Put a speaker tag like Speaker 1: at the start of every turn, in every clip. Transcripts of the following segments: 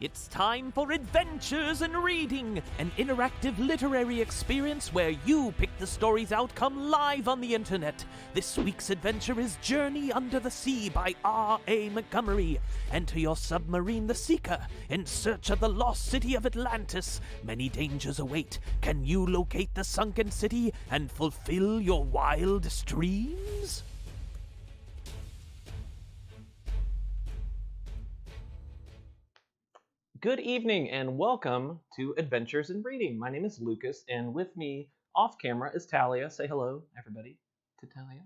Speaker 1: It's time for Adventures in Reading, an interactive literary experience where you pick the story's outcome live on the internet. This week's adventure is Journey Under the Sea by R.A. Montgomery. Enter your submarine, the Seeker, in search of the Lost City of Atlantis. Many dangers await. Can you locate the sunken city and fulfill your wildest dreams?
Speaker 2: Good evening and welcome to Adventures in Reading. My name is Lucas, and with me off camera is Talia. Say hello, everybody, to Talia.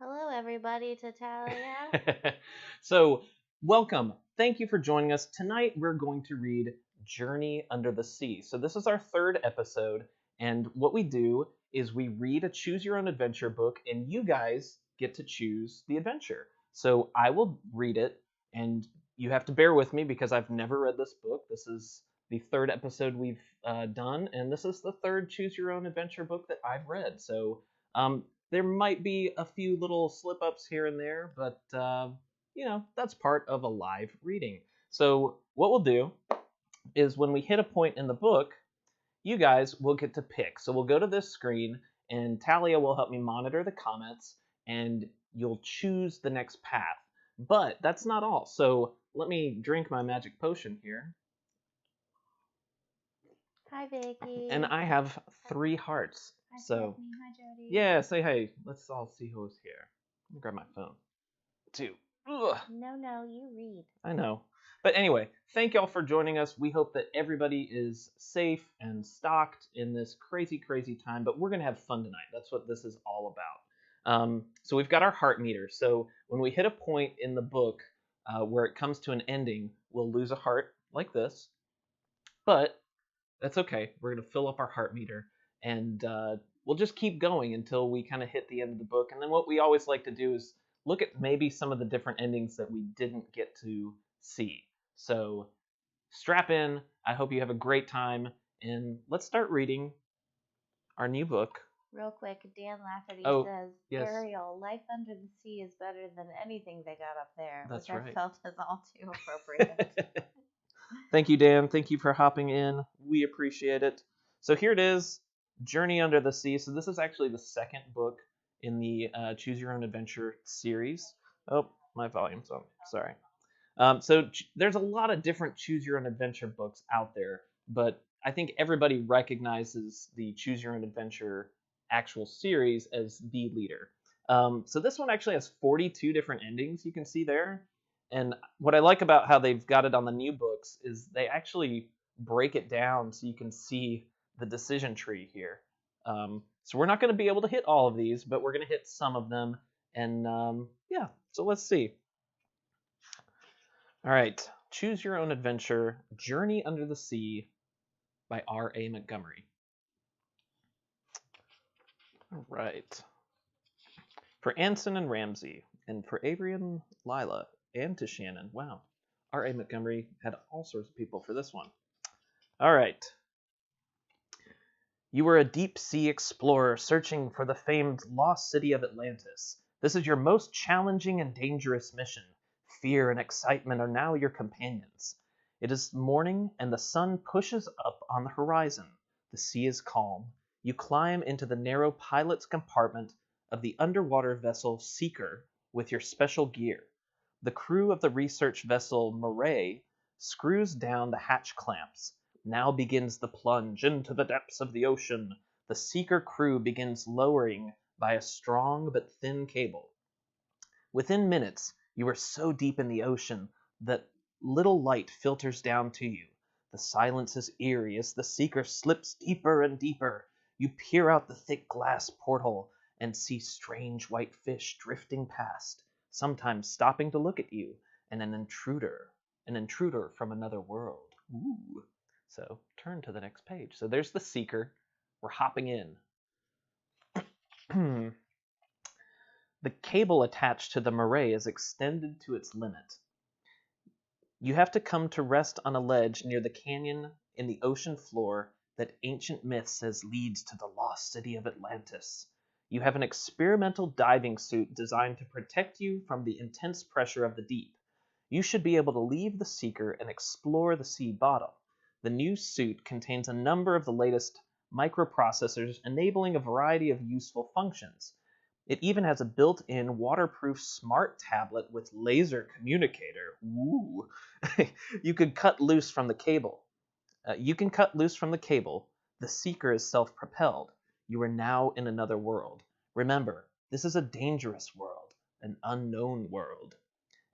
Speaker 3: Hello, everybody, to Talia.
Speaker 2: So, welcome. Thank you for joining us. Tonight we're going to read Journey Under the Sea. So this is our third episode, and what we do is we read a Choose Your Own Adventure book, and you guys get to choose the adventure. So I will read it, and you have to bear with me because I've never read this book. This is the third episode we've done, and this is the third Choose Your Own Adventure book that I've read. So there might be a few little slip-ups here and there, but, that's part of a live reading. So what we'll do is when we hit a point in the book, you guys will get to pick. So we'll go to this screen, and Talia will help me monitor the comments, and you'll choose the next path. But that's not all. So let me drink my magic potion here.
Speaker 3: Hi, Vicky.
Speaker 2: And I have 3 hearts.
Speaker 3: Hi,
Speaker 2: so
Speaker 3: Stephanie. Hi, Jody.
Speaker 2: Yeah, say hey. Let's all see who's here. Let me grab my phone. 2. Ugh.
Speaker 3: No, you read.
Speaker 2: I know. But anyway, thank y'all for joining us. We hope that everybody is safe and stocked in this crazy, crazy time. But we're going to have fun tonight. That's what this is all about. So we've got our heart meter. So when we hit a point in the book where it comes to an ending, we'll lose a heart like this. But that's okay. We're going to fill up our heart meter, and we'll just keep going until we kind of hit the end of the book. And then what we always like to do is look at maybe some of the different endings that we didn't get to see. So strap in. I hope you have a great time, and let's start reading our new book.
Speaker 3: Real quick, Dan Lafferty says,
Speaker 2: yes.
Speaker 3: Ariel, life under the sea is better than anything they got up there,
Speaker 2: That's
Speaker 3: which
Speaker 2: right.
Speaker 3: I felt is all too appropriate.
Speaker 2: Thank you, Dan. Thank you for hopping in. We appreciate it. So here it is, Journey Under the Sea. So this is actually the second book in the Choose Your Own Adventure series. Oh, my volume's on. Sorry. So there's a lot of different Choose Your Own Adventure books out there, but I think everybody recognizes the Choose Your Own Adventure actual series as the leader. So this one actually has 42 different endings you can see there. And what I like about how they've got it on the new books is they actually break it down so you can see the decision tree here. So we're not going to be able to hit all of these, but we're going to hit some of them. And so let's see. All right, Choose Your Own Adventure, Journey Under the Sea by R.A. Montgomery. All right. For Anson and Ramsey, and for Adrian, Lila, and to Shannon. Wow. R.A. Montgomery had all sorts of people for this one. All right. You were a deep-sea explorer searching for the famed Lost City of Atlantis. This is your most challenging and dangerous mission. Fear and excitement are now your companions. It is morning, and the sun pushes up on the horizon. The sea is calm. You climb into the narrow pilot's compartment of the underwater vessel Seeker with your special gear. The crew of the research vessel Moray screws down the hatch clamps. Now begins the plunge into the depths of the ocean. The Seeker crew begins lowering by a strong but thin cable. Within minutes, you are so deep in the ocean that little light filters down to you. The silence is eerie as the Seeker slips deeper and deeper. You peer out the thick glass porthole and see strange white fish drifting past, sometimes stopping to look at you, and an intruder from another world. Ooh. So turn to the next page. So there's the Seeker. We're hopping in. The cable attached to the Moray is extended to its limit. You have to come to rest on a ledge near the canyon in the ocean floor that ancient myth says leads to the Lost City of Atlantis. You have an experimental diving suit designed to protect you from the intense pressure of the deep. You should be able to leave the Seeker and explore the sea bottom. The new suit contains a number of the latest microprocessors enabling a variety of useful functions. It even has a built-in waterproof smart tablet with laser communicator. Ooh. You can cut loose from the cable. The Seeker is self-propelled. You are now in another world. Remember, this is a dangerous world, an unknown world.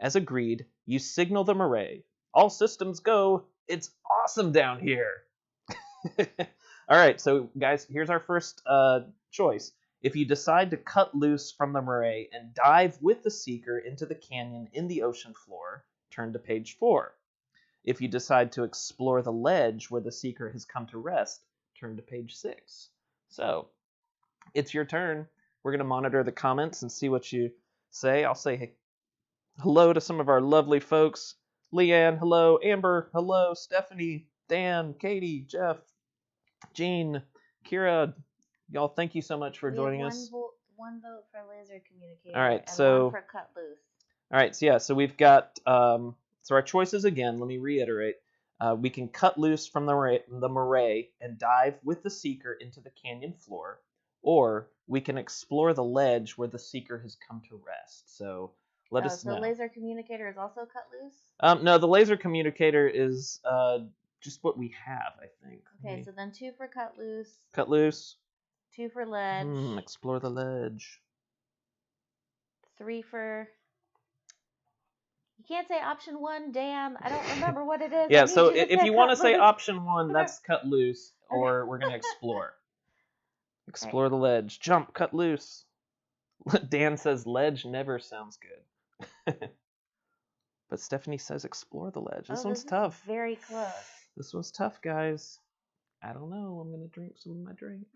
Speaker 2: As agreed, you signal the Marais. All systems go. It's awesome down here. All right, so guys, here's our first choice. If you decide to cut loose from the Marais and dive with the Seeker into the canyon in the ocean floor, turn to page 4. If you decide to explore the ledge where the Seeker has come to rest, turn to page 6. So, it's your turn. We're going to monitor the comments and see what you say. I'll say hello to some of our lovely folks. Leanne, hello. Amber, hello. Stephanie, Dan, Katie, Jeff, Jean, Kira, y'all, thank you so much for joining us.
Speaker 3: One vote for laser communicator.
Speaker 2: All right,
Speaker 3: and
Speaker 2: so
Speaker 3: one for cut loose.
Speaker 2: All right, so yeah, so we've got so our choices again. Let me reiterate. We can cut loose from the Marais and dive with the Seeker into the canyon floor, or we can explore the ledge where the Seeker has come to rest. So let us know.
Speaker 3: So laser communicator is also cut loose?
Speaker 2: No, the laser communicator is just what we have, I think.
Speaker 3: Okay, so then 2 for cut loose.
Speaker 2: Cut loose.
Speaker 3: 2 for ledge.
Speaker 2: Explore the ledge.
Speaker 3: 3 for... You can't say option 1, Dan. I don't remember what it is.
Speaker 2: Yeah, so if you want to say option 1, that's cut loose, or we're going to explore. Explore the ledge. Jump, cut loose. Dan says ledge never sounds good. But Stephanie says explore the ledge. This one's tough.
Speaker 3: Very close.
Speaker 2: This one's tough, guys. I don't know. I'm going to drink some of my drink.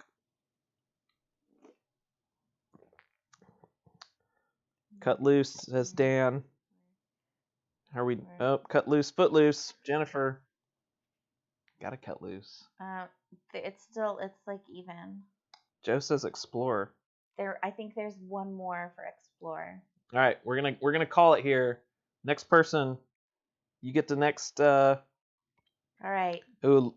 Speaker 2: Cut loose, says Dan. Are we? Oh, cut loose, foot loose. Jennifer. Gotta cut loose.
Speaker 3: It's like even.
Speaker 2: Joe says explore.
Speaker 3: I think there's one more for explore.
Speaker 2: All right, we're gonna call it here. Next person, you get the next.
Speaker 3: All right.
Speaker 2: Ooh,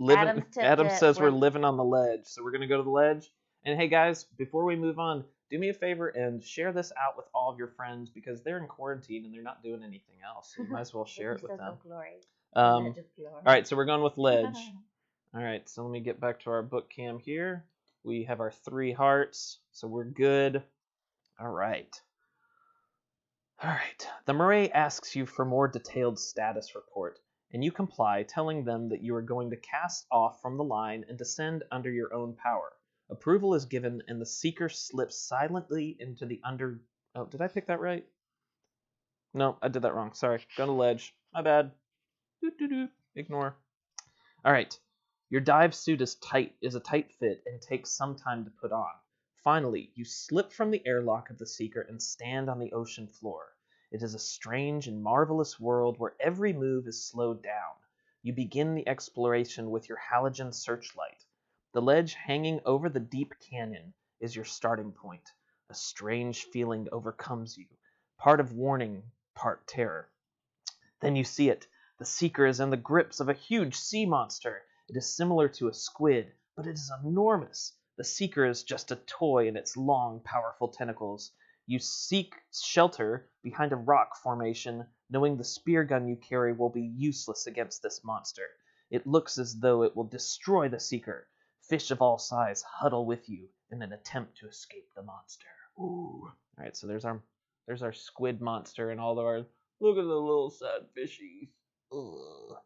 Speaker 2: Adam says we're living on the ledge, so we're gonna go to the ledge. And hey guys, before we move on, do me a favor and share this out with all of your friends because they're in quarantine and they're not doing anything else. So you might as well share it with them. All right, so we're going with ledge. All right, so let me get back to our book cam here. We have our 3 hearts, so we're good. All right. All right. The Marais asks you for more detailed status report, and you comply, telling them that you are going to cast off from the line and descend under your own power. Approval is given, and the Seeker slips silently into the under... Oh, did I pick that right? No, I did that wrong. Sorry. Go to ledge. My bad. Ignore. All right. Your dive suit is a tight fit and takes some time to put on. Finally, you slip from the airlock of the Seeker and stand on the ocean floor. It is a strange and marvelous world where every move is slowed down. You begin the exploration with your halogen searchlight. The ledge hanging over the deep canyon is your starting point. A strange feeling overcomes you, part of warning, part terror. Then you see it. The Seeker is in the grips of a huge sea monster. It is similar to a squid, but it is enormous. The Seeker is just a toy in its long, powerful tentacles. You seek shelter behind a rock formation, knowing the spear gun you carry will be useless against this monster. It looks as though it will destroy the Seeker. Fish of all size huddle with you in an attempt to escape the monster. Ooh. All right, so there's our squid monster and all of our... Look at the little sad fishies. Ugh.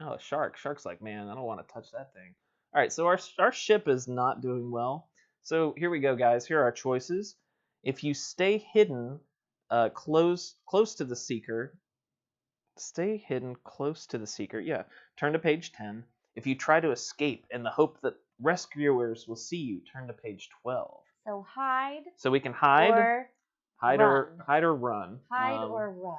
Speaker 2: Oh, a shark. Shark's like, man, I don't want to touch that thing. All right, so our ship is not doing well. So here we go, guys. Here are our choices. If you stay hidden close to the Seeker, yeah, turn to page 10. If you try to escape in the hope that rescuers will see you, turn to page 12.
Speaker 3: So hide.
Speaker 2: So we can hide
Speaker 3: or
Speaker 2: run.
Speaker 3: Hide or run.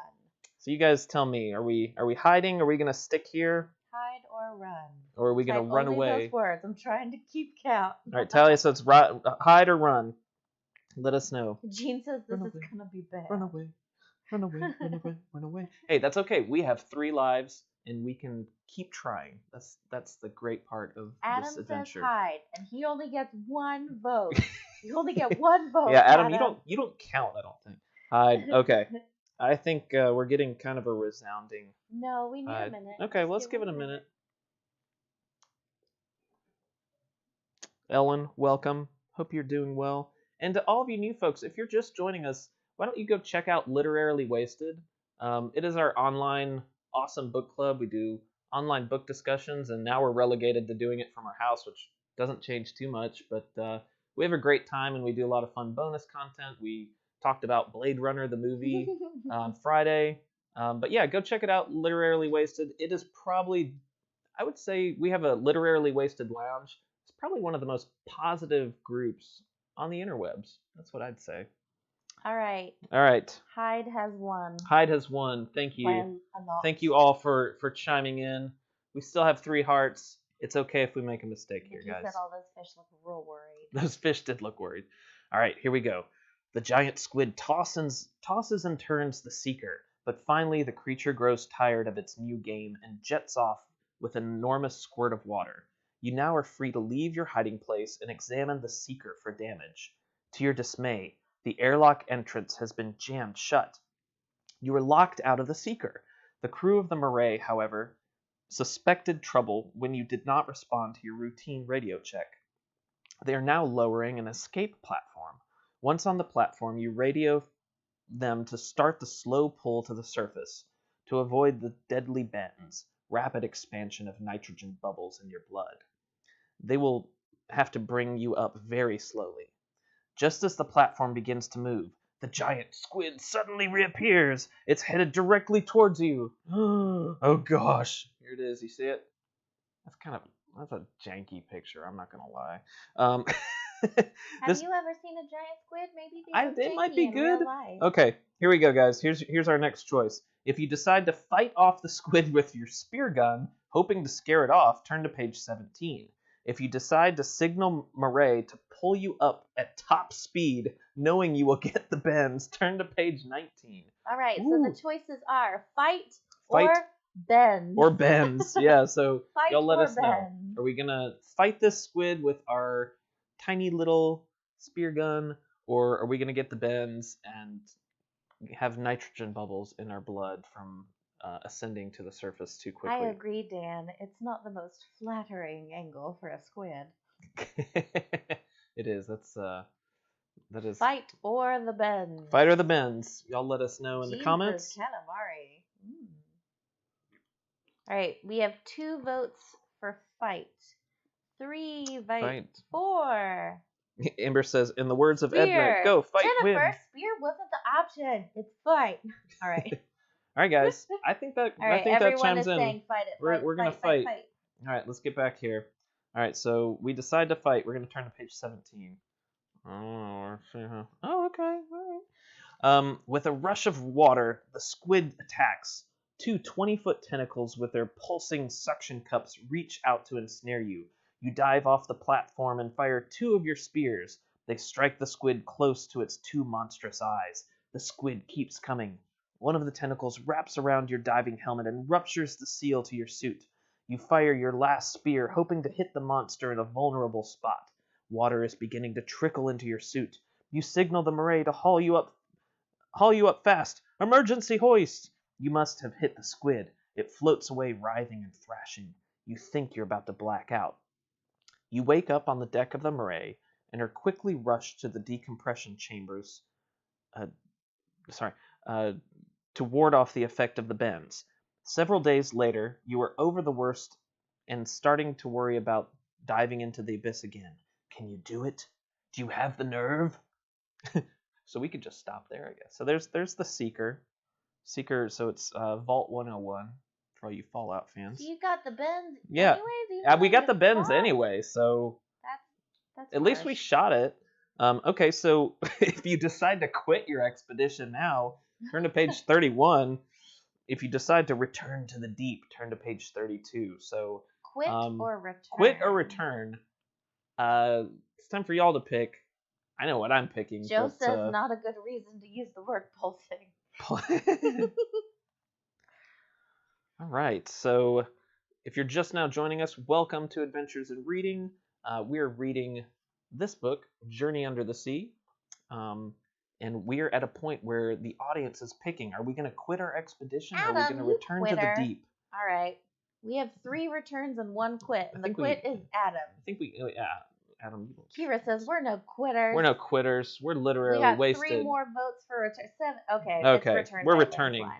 Speaker 2: So you guys tell me, are we hiding? Are we gonna stick here?
Speaker 3: Hide or run.
Speaker 2: Or are we gonna run away?
Speaker 3: Those words. I'm trying to keep count.
Speaker 2: All right, Talia says hide or run. Let us know.
Speaker 3: Jean says this is gonna be bad.
Speaker 2: Run away. Run away, run away, run away. Hey, that's okay. We have 3 lives, and we can keep trying. That's the great part of
Speaker 3: Adam
Speaker 2: this adventure.
Speaker 3: says hide, and he only gets 1 vote. You only get 1 vote.
Speaker 2: Yeah, Adam, you don't count. I don't think. Hide. Okay. I think we're getting kind of a resounding.
Speaker 3: No, we need a minute.
Speaker 2: Okay, well, let's give it a minute. Ellen, welcome. Hope you're doing well. And to all of you new folks, if you're just joining us, why don't you go check out Literarily Wasted? It is our online awesome book club. We do online book discussions, and now we're relegated to doing it from our house, which doesn't change too much, but we have a great time, and we do a lot of fun bonus content. We talked about Blade Runner, the movie, on Friday. But yeah, go check it out, Literarily Wasted. It is probably, I would say, we have a Literarily Wasted lounge. It's probably one of the most positive groups on the interwebs. That's what I'd say.
Speaker 3: All right.
Speaker 2: Hyde
Speaker 3: has won.
Speaker 2: Hyde has won. Thank you. Thank you all for chiming in. We still have 3 hearts. It's okay if we make a mistake here, guys.
Speaker 3: You said all those fish look real worried.
Speaker 2: Those fish did look worried. All right, here we go. The giant squid tosses and turns the seeker, but finally the creature grows tired of its new game and jets off with an enormous squirt of water. You now are free to leave your hiding place and examine the seeker for damage. To your dismay, the airlock entrance has been jammed shut. You are locked out of the seeker. The crew of the Moray, however, suspected trouble when you did not respond to your routine radio check. They are now lowering an escape platform. Once on the platform, you radio them to start the slow pull to the surface to avoid the deadly bends, rapid expansion of nitrogen bubbles in your blood. They will have to bring you up very slowly. Just as the platform begins to move, the giant squid suddenly reappears. It's headed directly towards you. Oh gosh. Here it is. You see it? That's a janky picture. I'm not gonna lie.
Speaker 3: Have you ever seen a giant squid? Maybe
Speaker 2: it might be good.
Speaker 3: Real life.
Speaker 2: Okay, here we go, guys. Here's our next choice. If you decide to fight off the squid with your spear gun, hoping to scare it off, turn to page 17. If you decide to signal Moray to pull you up at top speed, knowing you will get the bends, turn to page 19.
Speaker 3: All right,
Speaker 2: Ooh.
Speaker 3: so the choices are fight or bends.
Speaker 2: Or bends, yeah. So y'all let us know.
Speaker 3: Bends.
Speaker 2: Are we gonna fight this squid with our tiny little spear gun, or are we gonna get the bends and have nitrogen bubbles in our blood from ascending to the surface too quickly?
Speaker 3: I agree, Dan. It's not the most flattering angle for a squid.
Speaker 2: It is. That is.
Speaker 3: Fight or the bends.
Speaker 2: Fight or the bends. Y'all let us know in the comments.
Speaker 3: Calamari. All right, we have 2 votes for fight. 3 votes for.
Speaker 2: Amber says, in the words of
Speaker 3: spear.
Speaker 2: Edna, go fight,
Speaker 3: Jennifer,
Speaker 2: win.
Speaker 3: spear wasn't the option. It's fight. All right.
Speaker 2: All right, guys. I think that chimes in.
Speaker 3: Saying fight it.
Speaker 2: We're gonna fight. All right, let's get back here. All right, so we decide to fight. We're gonna turn to page 17. Oh, okay. All right. With a rush of water, the squid attacks. 2 20-foot tentacles with their pulsing suction cups reach out to ensnare you. You dive off the platform and fire 2 of your spears. They strike the squid close to its 2 monstrous eyes. The squid keeps coming. One of the tentacles wraps around your diving helmet and ruptures the seal to your suit. You fire your last spear, hoping to hit the monster in a vulnerable spot. Water is beginning to trickle into your suit. You signal the Moray to haul you up fast. Emergency hoist! You must have hit the squid. It floats away, writhing and thrashing. You think you're about to black out. You wake up on the deck of the Moray and are quickly rushed to the decompression chambers. To ward off the effect of the bends. Several days later, you are over the worst and starting to worry about diving into the abyss again. Can you do it? Do you have the nerve? So we could just stop there, I guess. So there's the Seeker. So it's Vault 101 for all you Fallout fans.
Speaker 3: You got the bends
Speaker 2: anyways? We got the bends anyway, so
Speaker 3: that's
Speaker 2: at least we shot it. Okay, so if you decide to quit your expedition now, turn to page 31. If you decide to return to the deep, turn to page 32. So
Speaker 3: quit or return.
Speaker 2: Quit or return. It's time for y'all to pick. I know what I'm picking.
Speaker 3: Joe says not a good reason to use the word pulsing.
Speaker 2: All right, so if you're just now joining us, welcome to Adventures in Reading. We're reading this book, Journey Under the Sea, and we're at a point where the audience is picking. Are we going to quit our expedition, or are we going to return to the deep?
Speaker 3: All right. We have 3 returns and 1 quit, and the quit is Adam.
Speaker 2: I think Adam.
Speaker 3: Kira says we're no quitters.
Speaker 2: We're no quitters. We're literally
Speaker 3: we got
Speaker 2: wasted.
Speaker 3: 3 more votes for return. 7. Okay.
Speaker 2: Okay.
Speaker 3: It's return.
Speaker 2: We're returning.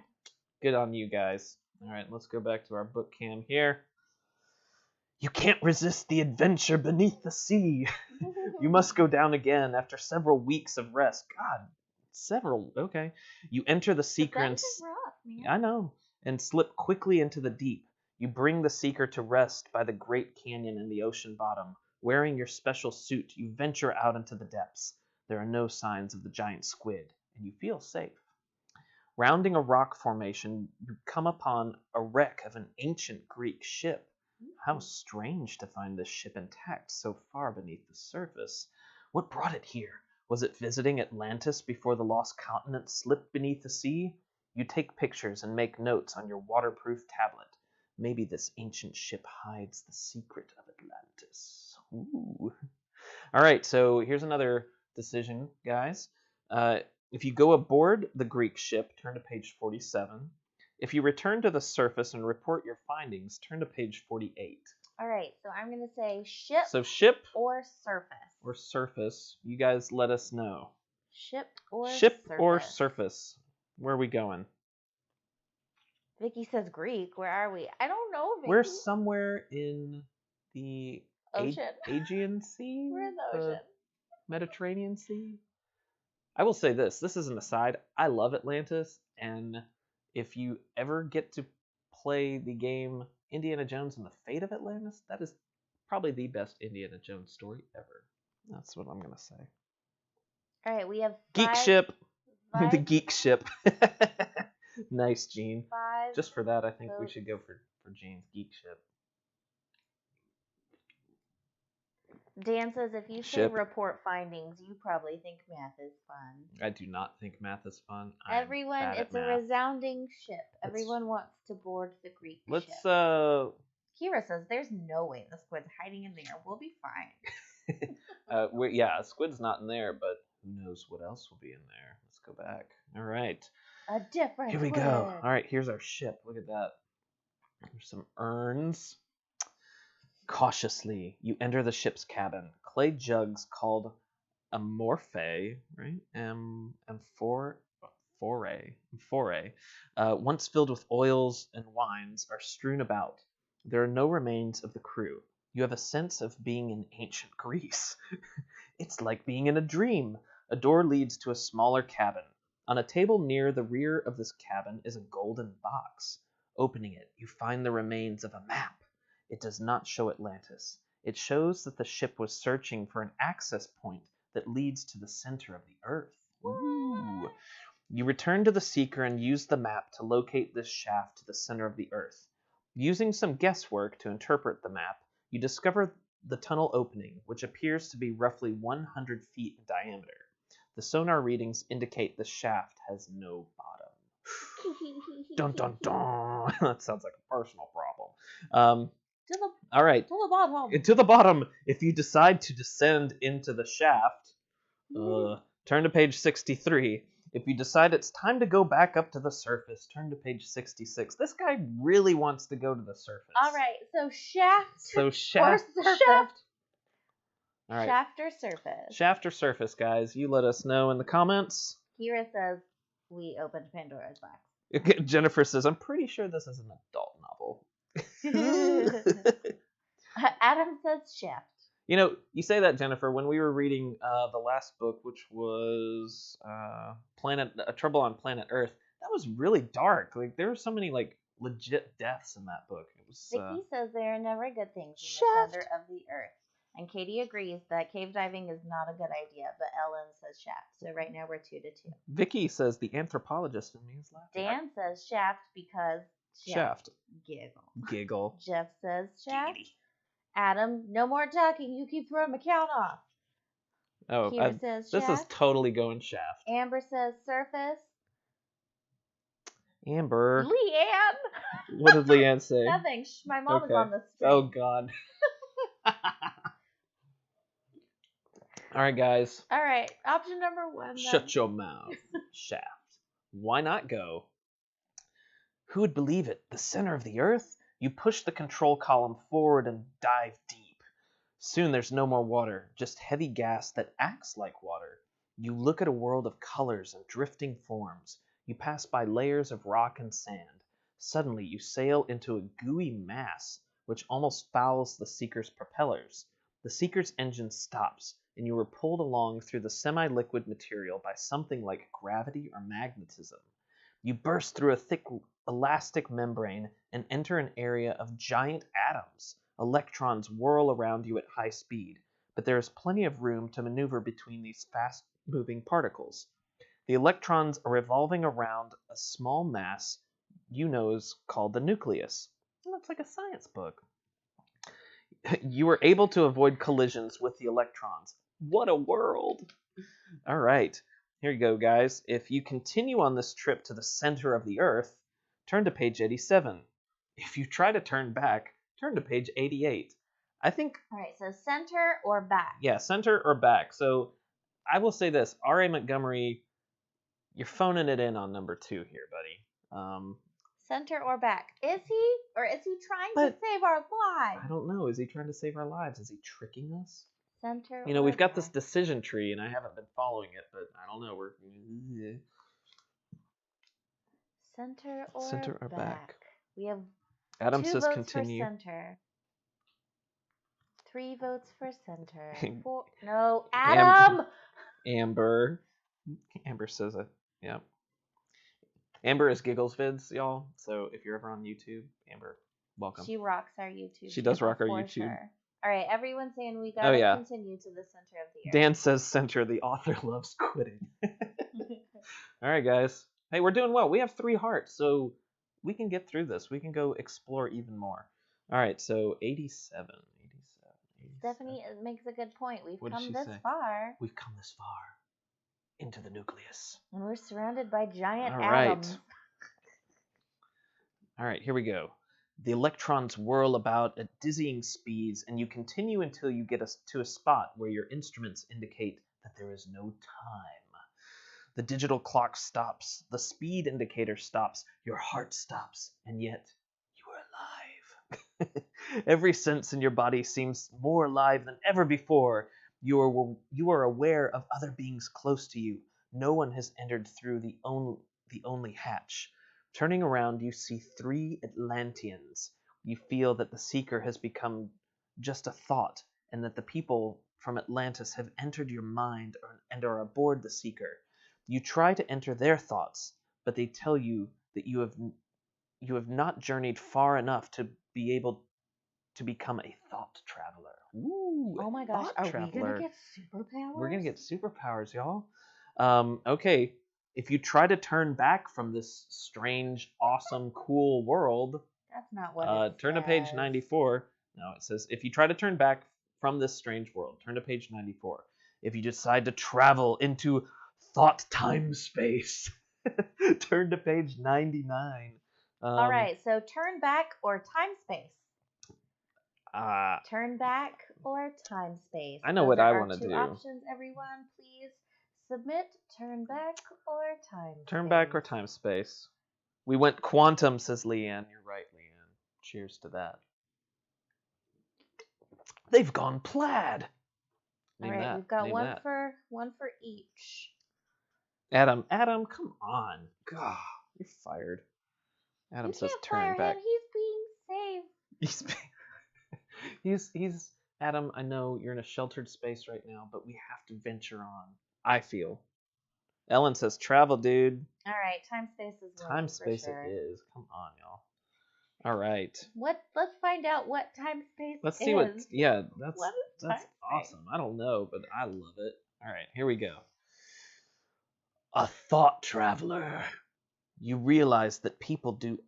Speaker 2: Good on you guys. All right, let's go back to our book cam here. You can't resist the adventure beneath the sea. You must go down again after several weeks of rest. God, several. Okay. You enter the seeker and
Speaker 3: rough, man.
Speaker 2: I know, and slip quickly into the deep. You bring the seeker to rest by the great canyon in the ocean bottom. Wearing your special suit, you venture out into the depths. There are no signs of the giant squid, and you feel safe. Rounding a rock formation, you come upon a wreck of an ancient Greek ship. How strange to find this ship intact so far beneath the surface. What brought it here? Was it visiting Atlantis before the lost continent slipped beneath the sea? You take pictures and make notes on your waterproof tablet. Maybe this ancient ship hides the secret of Atlantis. Ooh. All right, so here's another decision, guys. If you go aboard the Greek ship, turn to page 47. If you return to the surface and report your findings, turn to page 48.
Speaker 3: All right, so I'm going to say ship.
Speaker 2: So ship
Speaker 3: or surface.
Speaker 2: Or surface. You guys let us know.
Speaker 3: Ship or
Speaker 2: ship
Speaker 3: surface.
Speaker 2: Or surface. Where are we going?
Speaker 3: Vicky says Greek. Where are we? I don't know, Vicky.
Speaker 2: We're somewhere in the
Speaker 3: ocean.
Speaker 2: Aegean Sea?
Speaker 3: We're in the ocean.
Speaker 2: Mediterranean Sea? I will say this. This is an aside. I love Atlantis, and if you ever get to play the game Indiana Jones and the Fate of Atlantis, that is probably the best Indiana Jones story ever. That's what I'm going to say.
Speaker 3: All right, we have
Speaker 2: Geek ship. The geek ship. Nice, Gene.
Speaker 3: 5.
Speaker 2: Just for that, I think we should go for Gene's geek ship.
Speaker 3: Dan says if you say report findings, you probably think math is fun.
Speaker 2: I do not think math is fun.
Speaker 3: Everyone, it's a resounding ship. Everyone wants to board the Greek ship.
Speaker 2: Kira
Speaker 3: says there's no way the squid's hiding in there. We'll be fine.
Speaker 2: Yeah, squid's not in there, but who knows what else will be in there. Let's go back. All right.
Speaker 3: A different
Speaker 2: Here we go. All right, here's our ship. Look at that. There's some urns. Cautiously, you enter the ship's cabin. Clay jugs called amorphae, right? Amphorae, once filled with oils and wines, are strewn about. There are no remains of the crew. You have a sense of being in ancient Greece. It's like being in a dream. A door leads to a smaller cabin. On a table near the rear of this cabin is a golden box. Opening it, you find the remains of a map. It does not show Atlantis. It shows that the ship was searching for an access point that leads to the center of the Earth. Ooh. You return to the seeker and use the map to locate this shaft to the center of the Earth. Using some guesswork to interpret the map, you discover the tunnel opening, which appears to be roughly 100 feet in diameter. The sonar readings indicate the shaft has no bottom. Dun dun dun! That sounds like a personal problem. All right.
Speaker 3: To the bottom.
Speaker 2: To the bottom. If you decide to descend into the shaft, turn to page 63. If you decide it's time to go back up to the surface, turn to page 66. This guy really wants to go to the surface.
Speaker 3: All right. So shaft.
Speaker 2: Or surface.
Speaker 3: Shaft.
Speaker 2: All right.
Speaker 3: Shaft or surface.
Speaker 2: Shaft or surface, guys. You let us know in the comments.
Speaker 3: Kira says we opened Pandora's box.
Speaker 2: Jennifer says, I'm pretty sure this is an adult novel.
Speaker 3: Adam says shaft.
Speaker 2: You know, you say that, Jennifer, when we were reading the last book, which was Trouble on Planet Earth, that was really dark. Like, there were so many, like, legit deaths in that book. It was,
Speaker 3: Vicky says there are never good things in the center of the Earth. And Katie agrees that cave diving is not a good idea, but Ellen says shaft. So right now we're 2-2.
Speaker 2: Vicky says the anthropologist in me is laughing.
Speaker 3: Dan says shaft because
Speaker 2: shaft.
Speaker 3: Giggle. Jeff says shaft. Giggity. Adam, no more talking. You keep throwing my count off.
Speaker 2: Oh,
Speaker 3: Kira says shaft.
Speaker 2: This is totally going shaft.
Speaker 3: Amber says surface.
Speaker 2: Amber.
Speaker 3: Leanne!
Speaker 2: What did Leanne say?
Speaker 3: Nothing. Shh, my mom is on the street.
Speaker 2: Oh, God. All right, guys.
Speaker 3: All right, option number 1. Then.
Speaker 2: Shut your mouth, Shaft. Why not go? Who would believe it? The center of the Earth? You push the control column forward and dive deep. Soon there's no more water, just heavy gas that acts like water. You look at a world of colors and drifting forms. You pass by layers of rock and sand. Suddenly you sail into a gooey mass, which almost fouls the Seeker's propellers. The Seeker's engine stops, and you are pulled along through the semi-liquid material by something like gravity or magnetism. You burst through a thick elastic membrane and enter an area of giant atoms. Electrons whirl around you at high speed, but there is plenty of room to maneuver between these fast-moving particles. The electrons are revolving around a small mass you know is called the nucleus. Looks like a science book. You are able to avoid collisions with the electrons. What a world! All right, here you go, guys. If you continue on this trip to the center of the Earth, turn to page 87. If you try to turn back, turn to page 88. I think...
Speaker 3: All right, so center or back?
Speaker 2: Yeah, center or back. So I will say this. R.A. Montgomery, you're phoning it in on number 2 here, buddy.
Speaker 3: Center or back? Is he? Or is he trying to save our lives?
Speaker 2: I don't know. Is he trying to save our lives? Is he tricking us?
Speaker 3: Center
Speaker 2: You know,
Speaker 3: or
Speaker 2: we've got
Speaker 3: back?
Speaker 2: this decision tree, and I haven't been following it, but I don't know. We're...
Speaker 3: Center or back? We have
Speaker 2: Adam
Speaker 3: 2
Speaker 2: says
Speaker 3: votes
Speaker 2: continue.
Speaker 3: for center. 3 votes for center. 4... No, Adam!
Speaker 2: Amber says it. Yeah. Amber is Giggles Vids, y'all. So if you're ever on YouTube, Amber, welcome.
Speaker 3: She rocks our YouTube.
Speaker 2: She does rock our
Speaker 3: for
Speaker 2: YouTube.
Speaker 3: Sure. All right, everyone's saying we gotta continue to the center of the Earth.
Speaker 2: Dan says center. The author loves quitting. All right, guys. Hey, we're doing well. We have 3 hearts, so we can get through this. We can go explore even more. All right, so 87.
Speaker 3: Stephanie makes a good point. We've
Speaker 2: What
Speaker 3: come
Speaker 2: did she
Speaker 3: this
Speaker 2: say?
Speaker 3: far.
Speaker 2: We've come this far into the nucleus.
Speaker 3: And we're surrounded by giant
Speaker 2: All right.
Speaker 3: atoms.
Speaker 2: All right, here we go. The electrons whirl about at dizzying speeds, and you continue until you get to a spot where your instruments indicate that there is no time. The digital clock stops, the speed indicator stops, your heart stops, and yet you are alive. Every sense in your body seems more alive than ever before. You are aware of other beings close to you. No one has entered through the only hatch. Turning around, you see 3 Atlanteans. You feel that the Seeker has become just a thought, and that the people from Atlantis have entered your mind and are aboard the Seeker. You try to enter their thoughts, but they tell you that you have not journeyed far enough to be able to become a thought traveler. Ooh,
Speaker 3: oh my gosh, are
Speaker 2: traveler.
Speaker 3: we gonna get superpowers?
Speaker 2: We're gonna get superpowers, y'all. Okay. If you try to turn back from this strange, awesome, cool world,
Speaker 3: that's not what it
Speaker 2: turn to page 94. No, it says, if you try to turn back from this strange world, turn to page 94. If you decide to travel into thought time space, turn to page 99.
Speaker 3: All right, so turn back or time space? Turn back or time space?
Speaker 2: I know
Speaker 3: Those
Speaker 2: what
Speaker 3: are
Speaker 2: I
Speaker 3: our
Speaker 2: want to
Speaker 3: 2
Speaker 2: do.
Speaker 3: options, everyone. Please submit turn back or time
Speaker 2: Turn
Speaker 3: space.
Speaker 2: back or time space. We went quantum, says Leanne. You're right, Leanne. Cheers to that. They've gone plaid.
Speaker 3: All right, we've got one for each.
Speaker 2: Adam, come on. God, you're fired. Adam says turn back.
Speaker 3: Him. He's being saved.
Speaker 2: he's Adam, I know you're in a sheltered space right now, but we have to venture on. I feel. Ellen says travel, dude.
Speaker 3: All right, time space is
Speaker 2: time space
Speaker 3: for sure.
Speaker 2: It is. Come on, y'all. All right.
Speaker 3: Let's find out what time space
Speaker 2: Let's see what. Yeah, that's
Speaker 3: Space?
Speaker 2: awesome. I don't know, but I love it. All right, here we go. A thought traveler. You realize that people do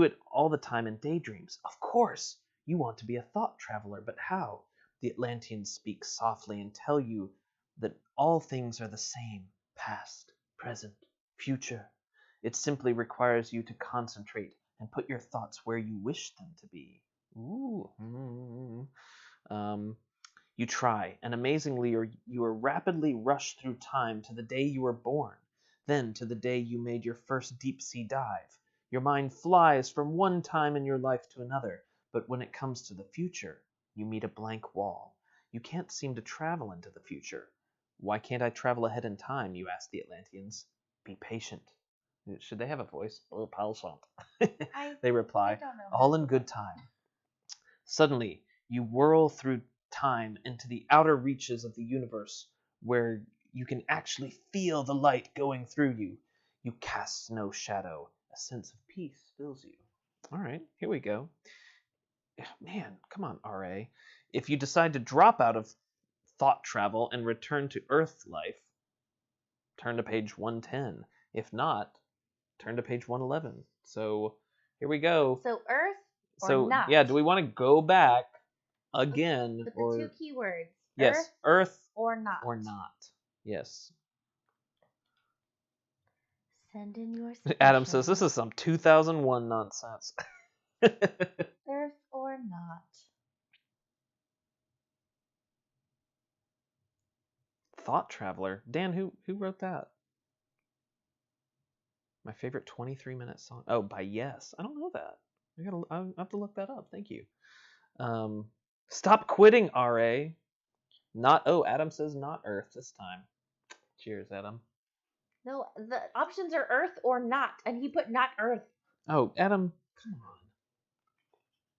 Speaker 2: it all the time in daydreams. Of course, you want to be a thought traveler, but how? The Atlanteans speak softly and tell you that all things are the same, past, present, future. It simply requires you to concentrate and put your thoughts where you wish them to be. Ooh. You try, and amazingly, you are rapidly rushed through time to the day you were born, then to the day you made your first deep-sea dive. Your mind flies from one time in your life to another, but when it comes to the future, you meet a blank wall. You can't seem to travel into the future. Why can't I travel ahead in time, you ask the Atlanteans. Be patient. Should they have a voice? Oh, patient. They reply, all in good time. Suddenly, you whirl through time into the outer reaches of the universe, where you can actually feel the light going through you. You cast no shadow. A sense of peace fills you. All right, here we go. Man, come on, RA. If you decide to drop out of thought travel and return to Earth life, turn to page 110. If not, turn to page 111. So here we go.
Speaker 3: So Earth or not?
Speaker 2: Yeah, do we want to go back again?
Speaker 3: With the two keywords.
Speaker 2: Yes, Earth
Speaker 3: or not.
Speaker 2: Or not. Yes.
Speaker 3: Send in your
Speaker 2: Adam says this is some 2001 nonsense.
Speaker 3: Earth or not.
Speaker 2: Thought Traveler. Dan, who wrote that? My favorite 23-minute song. Oh, by Yes. I don't know that. I have to look that up. Thank you. Stop quitting, RA. Adam says not Earth this time. Cheers, Adam.
Speaker 3: No, the options are Earth or not, and he put not Earth.
Speaker 2: Oh, Adam, come on.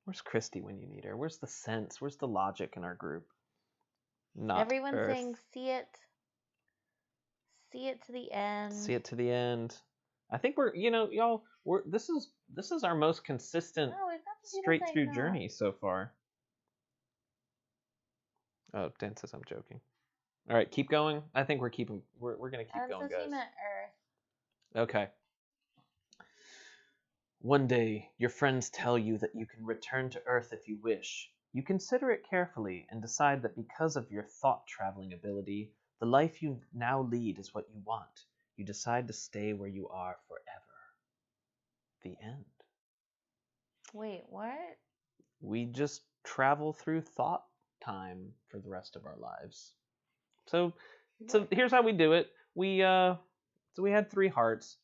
Speaker 2: Where's Christy when you need her? Where's the sense? Where's the logic in our group? Not
Speaker 3: Everyone's
Speaker 2: Earth.
Speaker 3: saying see it to the end.
Speaker 2: See it to the end. I think y'all, this is our most consistent straight through journey so far. Oh, Dan says I'm joking. All right, keep going. I think we're gonna keep going, guys.
Speaker 3: He meant Earth.
Speaker 2: Okay. One day, your friends tell you that you can return to Earth if you wish. You consider it carefully and decide that because of your thought-traveling ability, the life you now lead is what you want. You decide to stay where you are forever. The end.
Speaker 3: Wait, what?
Speaker 2: We just travel through thought time for the rest of our lives. So here's how we do it. We had 3 hearts.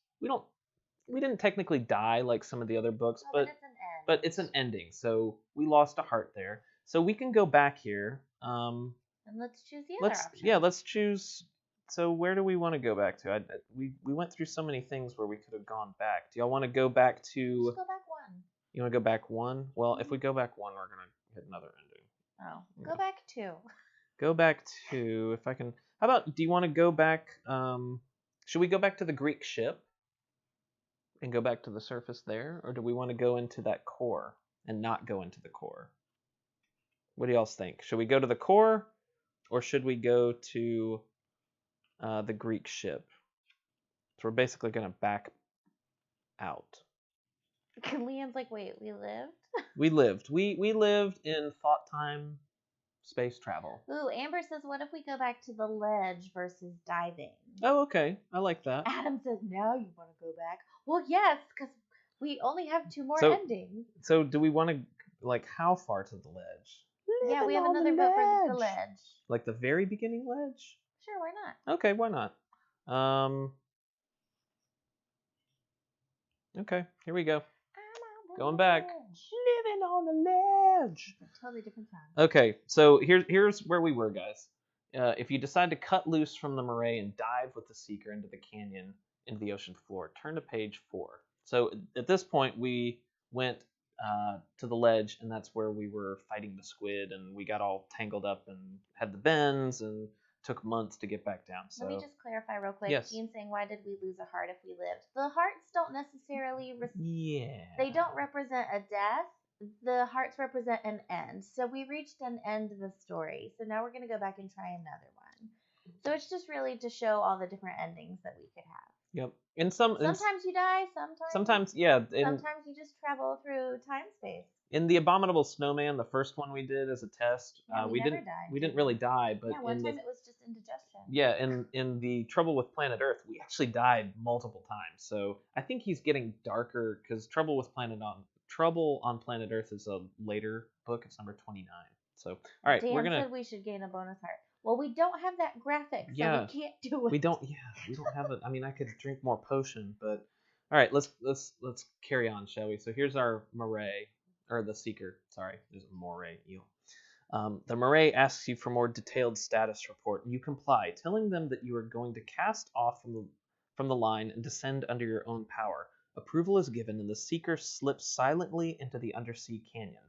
Speaker 2: We didn't technically die like some of the other books, but it's an ending. So we lost a heart there. So we can go back here.
Speaker 3: And let's choose the other option.
Speaker 2: Yeah, let's choose. So where do we want to go back to? We went through so many things where we could have gone back. Do y'all want to go back to?
Speaker 3: Let's go back 1.
Speaker 2: You want to go back 1? Well, if we go back 1, we're gonna hit another ending.
Speaker 3: Oh, go back 2.
Speaker 2: Go back to, if I can. How about? Do you want to go back? Should we go back to the Greek ship and go back to the surface there, or do we want to go into that core and not go into the core? What do y'all think? Should we go to the core, or should we go to the Greek ship? So we're basically gonna back out.
Speaker 3: Liam's like, wait, we lived?
Speaker 2: We lived. We lived in thought time space travel.
Speaker 3: Ooh, Amber says, what if we go back to the ledge versus diving?
Speaker 2: Oh, okay. I like that.
Speaker 3: Adam says, now you want to go back. Well, yes, because we only have 2 more endings.
Speaker 2: So do we want to, how far to the ledge?
Speaker 3: Yeah, we have another book for the ledge.
Speaker 2: Like the very beginning ledge?
Speaker 3: Sure, why not?
Speaker 2: Okay, why not? Okay, here we go. Going back. Living on the ledge.
Speaker 3: It's a totally different song.
Speaker 2: Okay, so here's where we were, guys. If you decide to cut loose from the moray and dive with the seeker into the canyon, into the ocean floor, turn to page 4. So at this point, we went to the ledge, and that's where we were fighting the squid, and we got all tangled up and had the bends, and took months to get back down. So
Speaker 3: let me just clarify real quick.
Speaker 2: Yes.
Speaker 3: Ian saying, why did we lose a heart if we lived? The hearts don't necessarily they don't represent a death. The hearts represent an end. So we reached an end of the story. So now we're going to go back and try another one. So it's just really to show all the different endings that we could have.
Speaker 2: Yep. Sometimes
Speaker 3: you die, sometimes
Speaker 2: yeah.
Speaker 3: Sometimes you just travel through time space.
Speaker 2: In the Abominable Snowman, the first one we did as a test,
Speaker 3: we never died.
Speaker 2: We didn't really die, but
Speaker 3: yeah, one time it was just indigestion.
Speaker 2: Yeah, in the Trouble with Planet Earth, we actually died multiple times. So I think he's getting darker because Trouble on Planet Earth is a later book. It's number 29. So all right,
Speaker 3: Dan
Speaker 2: we're gonna.
Speaker 3: said we should gain a bonus heart. Well, we don't have that graphic, so we can't do it.
Speaker 2: We don't have it. I mean, I could drink more potion, but all right, let's carry on, shall we? So here's our moray, or the seeker. Sorry, there's a moray eel. The moray asks you for more detailed status report, and you comply, telling them that you are going to cast off from the line and descend under your own power. Approval is given, and the seeker slips silently into the undersea canyon.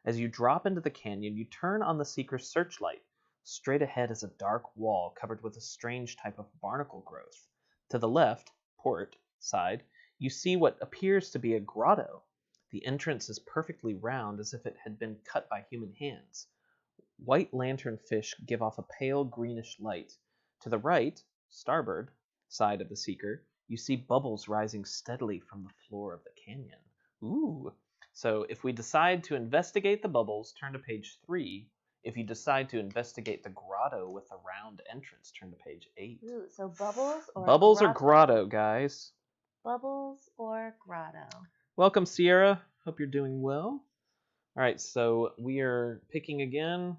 Speaker 2: As you drop into the canyon, you turn on the seeker's searchlight. Straight ahead is a dark wall covered with a strange type of barnacle growth. To the left, port side, you see what appears to be a grotto. The entrance is perfectly round, as if it had been cut by human hands. White lanternfish give off a pale greenish light. To the right, starboard side of the seeker, you see bubbles rising steadily from the floor of the canyon. Ooh. So if we decide to investigate the bubbles, turn to page 3. If you decide to investigate the grotto with a round entrance, turn to page 8.
Speaker 3: Ooh, so bubbles or
Speaker 2: Bubbles
Speaker 3: grotto?
Speaker 2: or grotto, guys?
Speaker 3: Bubbles or grotto.
Speaker 2: Welcome, Sierra. Hope you're doing well. All right, so we are picking again.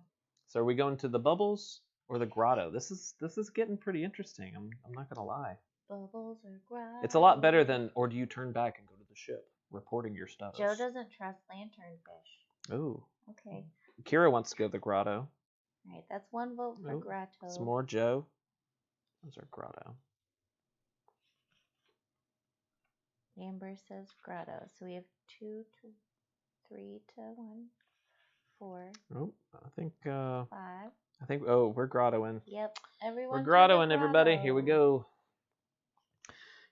Speaker 2: So are we going to the bubbles or the grotto? This is getting pretty interesting. I'm not gonna lie.
Speaker 3: Bubbles or grotto.
Speaker 2: It's a lot better than, or do you turn back and go to the ship, reporting your status?
Speaker 3: Joe doesn't trust lanternfish.
Speaker 2: Ooh.
Speaker 3: Okay.
Speaker 2: Kira wants to go to the grotto.
Speaker 3: All right, that's one vote for grotto.
Speaker 2: It's more Joe. Those are grotto.
Speaker 3: Amber says grotto. So we have 2 to 3 to 1, 4.
Speaker 2: Oh, I think
Speaker 3: 5.
Speaker 2: we're grottoing.
Speaker 3: Yep, everyone.
Speaker 2: We're grottoing, everybody. Here we go.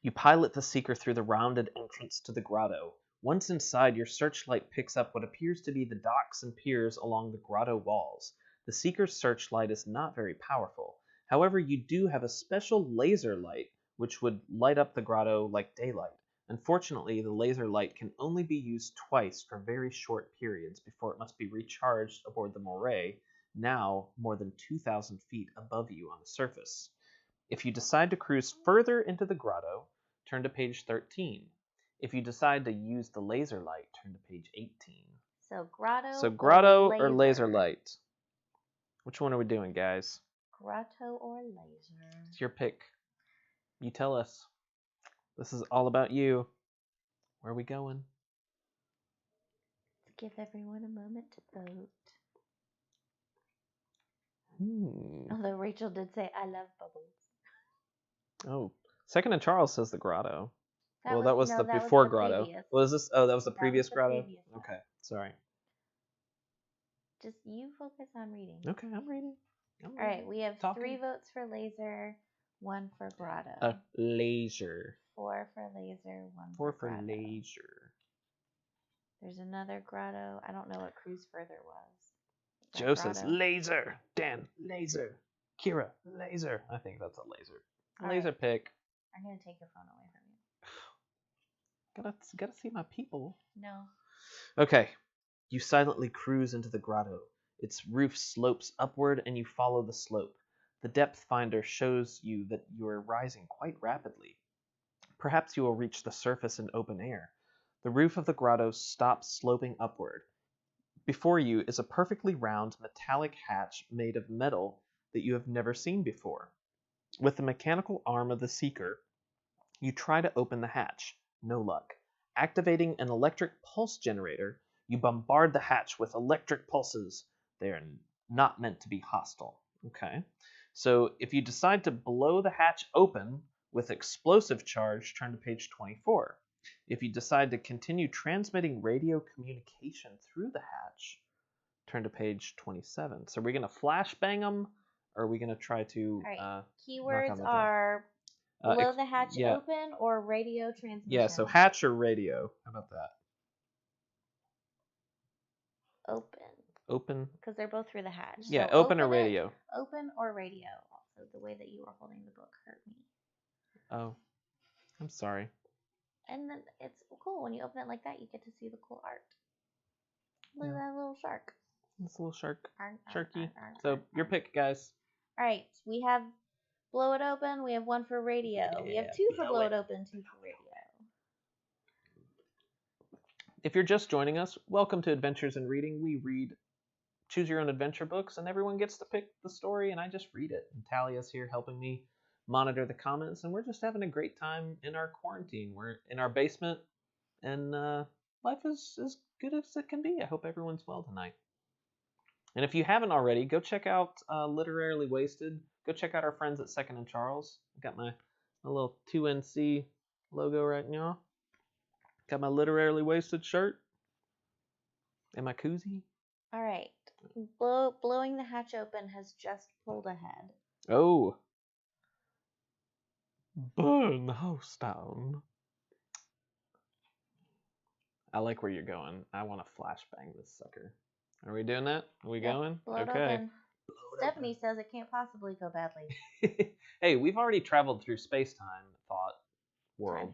Speaker 2: You pilot the seeker through the rounded entrance to the grotto. Once inside, your searchlight picks up what appears to be the docks and piers along the grotto walls. The seeker's searchlight is not very powerful. However, you do have a special laser light, which would light up the grotto like daylight. Unfortunately, the laser light can only be used twice for very short periods before it must be recharged aboard the moray, now more than 2,000 feet above you on the surface. If you decide to cruise further into the grotto, turn to page 13. If you decide to use the laser light, turn to page 18.
Speaker 3: So grotto.
Speaker 2: So grotto or laser light? Which one are we doing, guys?
Speaker 3: Grotto or laser?
Speaker 2: It's your pick. You tell us. This is all about you. Where are we going?
Speaker 3: Let's give everyone a moment to vote. Although Rachel did say, I love bubbles.
Speaker 2: Oh, Second and Charles says the grotto. That was the
Speaker 3: that
Speaker 2: before
Speaker 3: was the
Speaker 2: grotto.
Speaker 3: previous.
Speaker 2: Was this? Oh, that was the
Speaker 3: That
Speaker 2: previous
Speaker 3: was the
Speaker 2: grotto?
Speaker 3: previous one.
Speaker 2: Okay, sorry.
Speaker 3: Just you focus on reading.
Speaker 2: Okay, I'm reading.
Speaker 3: All right, we have 3 votes for laser, 1 for grotto.
Speaker 2: Laser.
Speaker 3: 4 for laser, 1
Speaker 2: 4
Speaker 3: for
Speaker 2: for
Speaker 3: grotto.
Speaker 2: laser.
Speaker 3: There's another grotto. I don't know what cruise further was.
Speaker 2: Joe says laser. Dan, laser. Kira, laser. I think that's a laser. Laser pick.
Speaker 3: I'm gonna take your phone away from you.
Speaker 2: Gotta see my people.
Speaker 3: No.
Speaker 2: Okay. You silently cruise into the grotto. Its roof slopes upward, and you follow the slope. The depth finder shows you that you are rising quite rapidly. Perhaps you will reach the surface in open air. The roof of the grotto stops sloping upward. Before you is a perfectly round metallic hatch made of metal that you have never seen before. With the mechanical arm of the seeker, you try to open the hatch. No luck. Activating an electric pulse generator, you bombard the hatch with electric pulses. They are not meant to be hostile. Okay. So if you decide to blow the hatch open with explosive charge, turn to page 24. If you decide to continue transmitting radio communication through the hatch, turn to page 27. So are we going to flashbang them, or are we going to try to...
Speaker 3: Keywords are blow the hatch open or radio transmission.
Speaker 2: Yeah, so hatch or radio. How about that? Open.
Speaker 3: Because they're both through the hatch.
Speaker 2: Yeah,
Speaker 3: so
Speaker 2: open or radio.
Speaker 3: Open or radio. Also, the way that you were holding the book hurt me.
Speaker 2: Oh, I'm sorry.
Speaker 3: And then it's cool when you open it like that. You get to see the cool art. Look at that little shark.
Speaker 2: This little shark.
Speaker 3: Arr,
Speaker 2: Sharky.
Speaker 3: arr, arr,
Speaker 2: So,
Speaker 3: arr,
Speaker 2: your
Speaker 3: arr.
Speaker 2: pick, guys.
Speaker 3: All right, we have Blow It Open. We have one for radio. We have two for Blow It Open, two for radio.
Speaker 2: If you're just joining us, welcome to Adventures in Reading. We read Choose Your Own Adventure books, and everyone gets to pick the story, and I just read it. And Talia's here helping me monitor the comments, and we're just having a great time in our quarantine. We're in our basement, and life is as good as it can be. I hope everyone's well tonight. And if you haven't already, go check out Literarily Wasted. Go check out our friends at Second and Charles. I've got my little 2NC logo right now. Got my Literarily Wasted shirt. And my koozie.
Speaker 3: All right. Blowing the Hatch Open has just pulled ahead.
Speaker 2: Oh. Burn the house down. I like where you're going. I want to flashbang this sucker. Are we doing that? Are we going?
Speaker 3: Blow it
Speaker 2: Okay.
Speaker 3: open. Stephanie says it can't possibly go badly.
Speaker 2: Hey, we've already traveled through space-time thought world.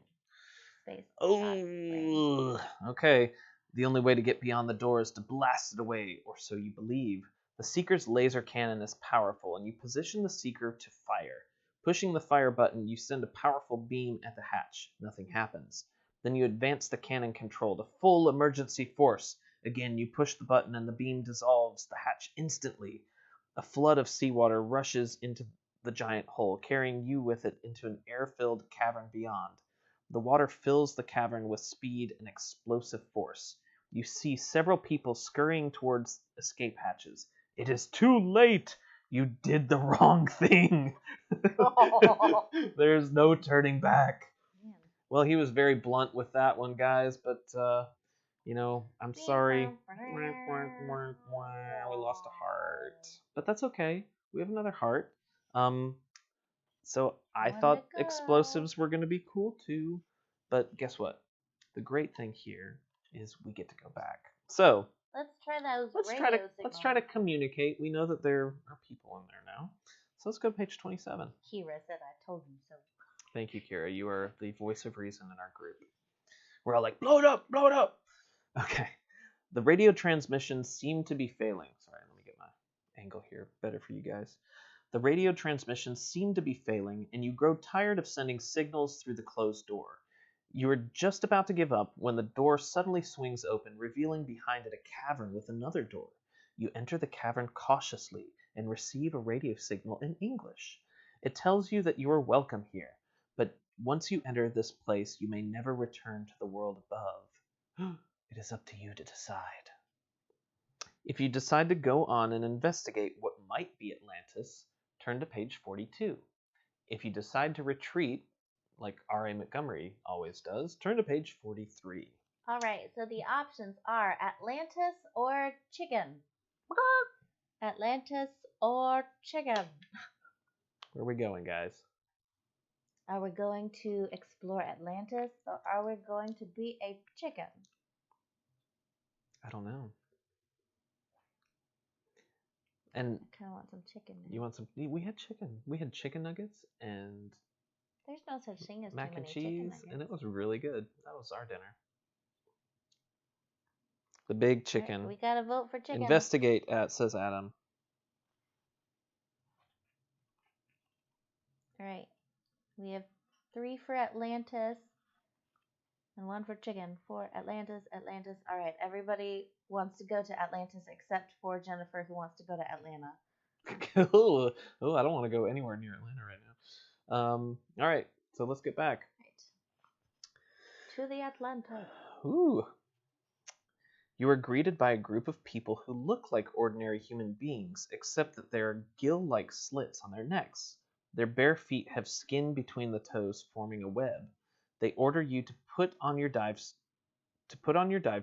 Speaker 3: Space.
Speaker 2: Oh, okay. The only way to get beyond the door is to blast it away, or so you believe. The Seeker's laser cannon is powerful, and you position the Seeker to fire. Pushing the fire button, you send a powerful beam at the hatch. Nothing happens. Then you advance the cannon control to full emergency force. Again, you push the button and the beam dissolves the hatch instantly. A flood of seawater rushes into the giant hole, carrying you with it into an air-filled cavern beyond. The water fills the cavern with speed and explosive force. You see several people scurrying towards escape hatches. It is too late! You did the wrong thing! There's no turning back. Man. Well, he was very blunt with that one, guys, but, I'm sorry. We lost a heart. But that's okay. We have another heart. So I thought explosives were going to be cool too, but guess what? The great thing here is we get to go back. So
Speaker 3: let's try those.
Speaker 2: Let's try to communicate. We know that there are people in there now, so let's go to page 27.
Speaker 3: Kira said, "I told you so."
Speaker 2: Thank you, Kira. You are the voice of reason in our group. We're all like, blow it up, blow it up. Okay. The radio transmissions seem to be failing. Sorry, let me get my angle here better for you guys. The radio transmissions seem to be failing, and you grow tired of sending signals through the closed door. You are just about to give up when the door suddenly swings open, revealing behind it a cavern with another door. You enter the cavern cautiously and receive a radio signal in English. It tells you that you are welcome here, but once you enter this place, you may never return to the world above. It is up to you to decide. If you decide to go on and investigate what might be Atlantis, turn to page 42. If you decide to retreat, like R.A. Montgomery always does, turn to page 43.
Speaker 3: All right, so the options are Atlantis or chicken. Atlantis or chicken.
Speaker 2: Where are we going, guys?
Speaker 3: Are we going to explore Atlantis or are we going to be a chicken?
Speaker 2: I don't know. And
Speaker 3: I kind of want some chicken now.
Speaker 2: You want some? We had chicken. We had chicken nuggets and
Speaker 3: there's no such thing as
Speaker 2: mac and cheese, and it was really good. That was our dinner. The big chicken.
Speaker 3: Right, we gotta vote for chicken.
Speaker 2: Investigate, says Adam.
Speaker 3: All right. We have 3 for Atlantis and 1 for chicken. For Atlantis. All right. Everybody wants to go to Atlantis except for Jennifer, who wants to go to Atlanta.
Speaker 2: Oh, I don't want to go anywhere near Atlanta right now. All right. So let's get back.
Speaker 3: Right. To the Atlantis.
Speaker 2: Ooh. You are greeted by a group of people who look like ordinary human beings, except that there are gill-like slits on their necks. Their bare feet have skin between the toes, forming a web. They order you to put on your dive